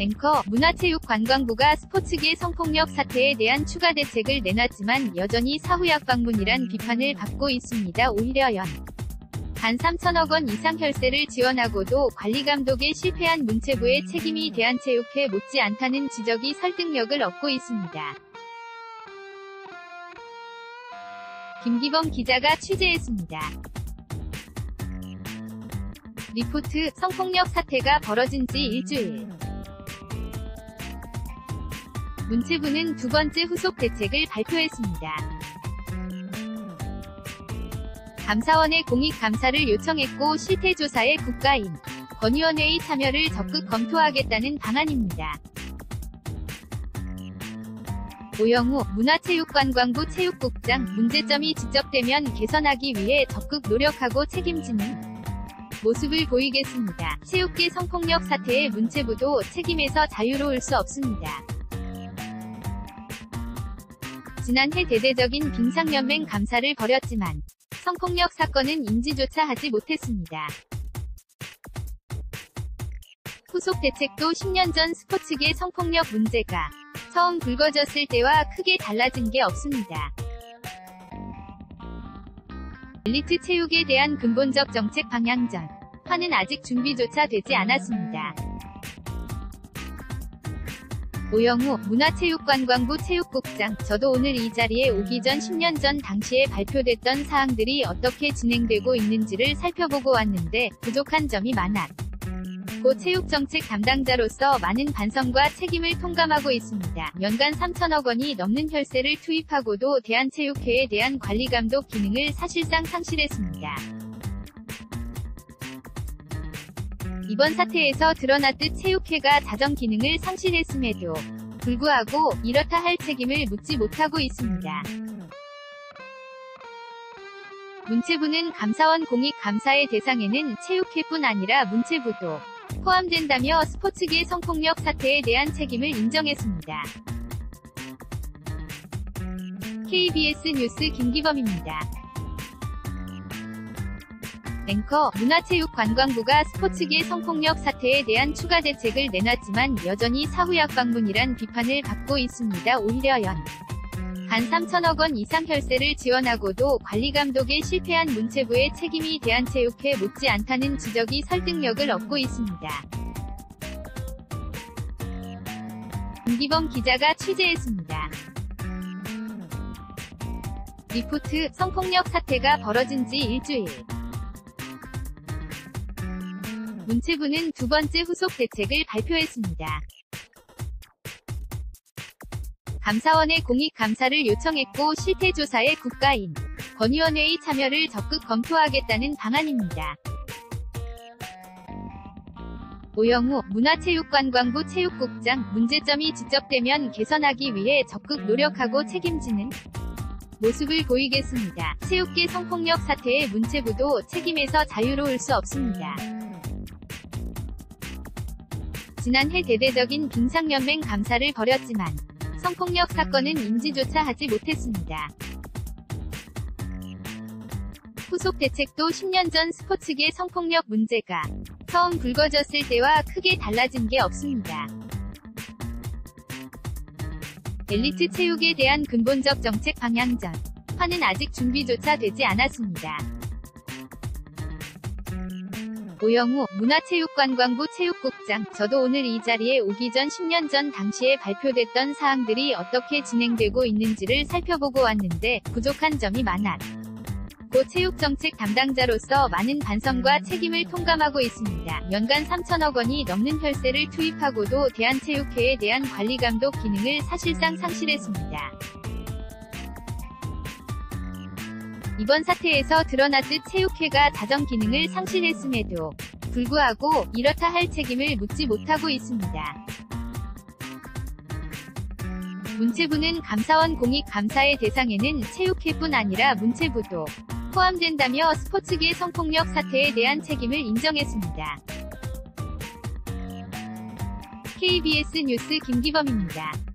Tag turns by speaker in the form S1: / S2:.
S1: 앵커, 문화체육관광부가 스포츠계 성폭력 사태에 대한 추가 대책을 내놨지만 여전히 사후약 방문이란 비판을 받고 있습니다. 오히려 연 단 3천억 원 이상 혈세를 지원하고도 관리감독에 실패한 문체부의 책임이 대한체육회 못지않다는 지적이 설득력을 얻고 있습니다. 김기범 기자가 취재했습니다. 리포트, 성폭력 사태가 벌어진 지 일주일. 문체부는 두 번째 후속 대책을 발표했습니다. 감사원에 공익감사를 요청했고 실태조사에 국가인, 권위원회의 참여를 적극 검토하겠다는 방안입니다. 오영우 문화체육관광부 체육국장, 문제점이 지적되면 개선하기 위해 적극 노력하고 책임지는 모습을 보이겠습니다. 체육계 성폭력 사태에 문체부도 책임에서 자유로울 수 없습니다. 지난해 대대적인 빙상연맹 감사를 벌였지만 성폭력 사건은 인지조차 하지 못했습니다. 후속 대책도 10년 전 스포츠계 성폭력 문제가 처음 불거졌을 때와 크게 달라진 게 없습니다. 엘리트 체육에 대한 근본적 정책 방향전환은 아직 준비조차 되지 않았습니다. 오영우 문화체육관광부 체육국장, 저도 오늘 이 자리에 오기 전 10년 전 당시에 발표됐던 사항들이 어떻게 진행되고 있는지를 살펴보고 왔는데 부족한 점이 많았고 체육정책 담당자로서 많은 반성과 책임을 통감하고 있습니다. 연간 3천억 원이 넘는 혈세를 투입하고도 대한체육회에 대한 관리감독 기능을 사실상 상실했습니다. 이번 사태에서 드러났듯 체육회가 자정 기능을 상실했음에도 불구하고 이렇다 할 책임을 묻지 못하고 있습니다. 문체부는 감사원 공익감사의 대상에는 체육회뿐 아니라 문체부도 포함된다며 스포츠계 성폭력 사태에 대한 책임을 인정했습니다. KBS 뉴스 김기범입니다. 앵커, 문화체육관광부가 스포츠계 성폭력 사태에 대한 추가 대책을 내놨지만 여전히 사후약 방문이란 비판을 받고 있습니다. 오히려 연 단 3천억 원 이상 혈세를 지원하고도 관리감독에 실패한 문체부의 책임이 대한체육회 못지않다는 지적이 설득력을 얻고 있습니다. 김기범 기자가 취재했습니다. 리포트, 성폭력 사태가 벌어진 지 일주일. 문체부는 두 번째 후속 대책을 발표했습니다. 감사원에 공익감사를 요청했고 실태조사에 국가인, 권위원회의 참여를 적극 검토하겠다는 방안입니다. 오영우 문화체육관광부 체육국장, 문제점이 지적되면 개선하기 위해 적극 노력하고 책임지는 모습을 보이겠습니다. 체육계 성폭력 사태에 문체부도 책임에서 자유로울 수 없습니다. 지난해 대대적인 빙상연맹 감사를 벌였지만 성폭력 사건은 인지조차 하지 못했습니다. 후속 대책도 10년 전 스포츠계 성폭력 문제가 처음 불거졌을 때와 크게 달라진 게 없습니다. 엘리트 체육에 대한 근본적 정책 방향전환은 아직 준비조차 되지 않았습니다. 오영우 문화체육관광부 체육국장, 저도 오늘 이 자리에 오기 전 10년 전 당시에 발표됐던 사항들이 어떻게 진행되고 있는지를 살펴보고 왔는데 부족한 점이 많았고 체육정책 담당자로서 많은 반성과 책임을 통감하고 있습니다. 연간 3천억 원이 넘는 혈세를 투입하고도 대한체육회에 대한 관리감독 기능을 사실상 상실했습니다. 이번 사태에서 드러났듯 체육회가 자정 기능을 상실했음에도 불구하고 이렇다 할 책임을 묻지 못하고 있습니다. 문체부는 감사원 공익감사의 대상에는 체육회뿐 아니라 문체부도 포함된다며 스포츠계 성폭력 사태에 대한 책임을 인정했습니다. KBS 뉴스 김기범입니다.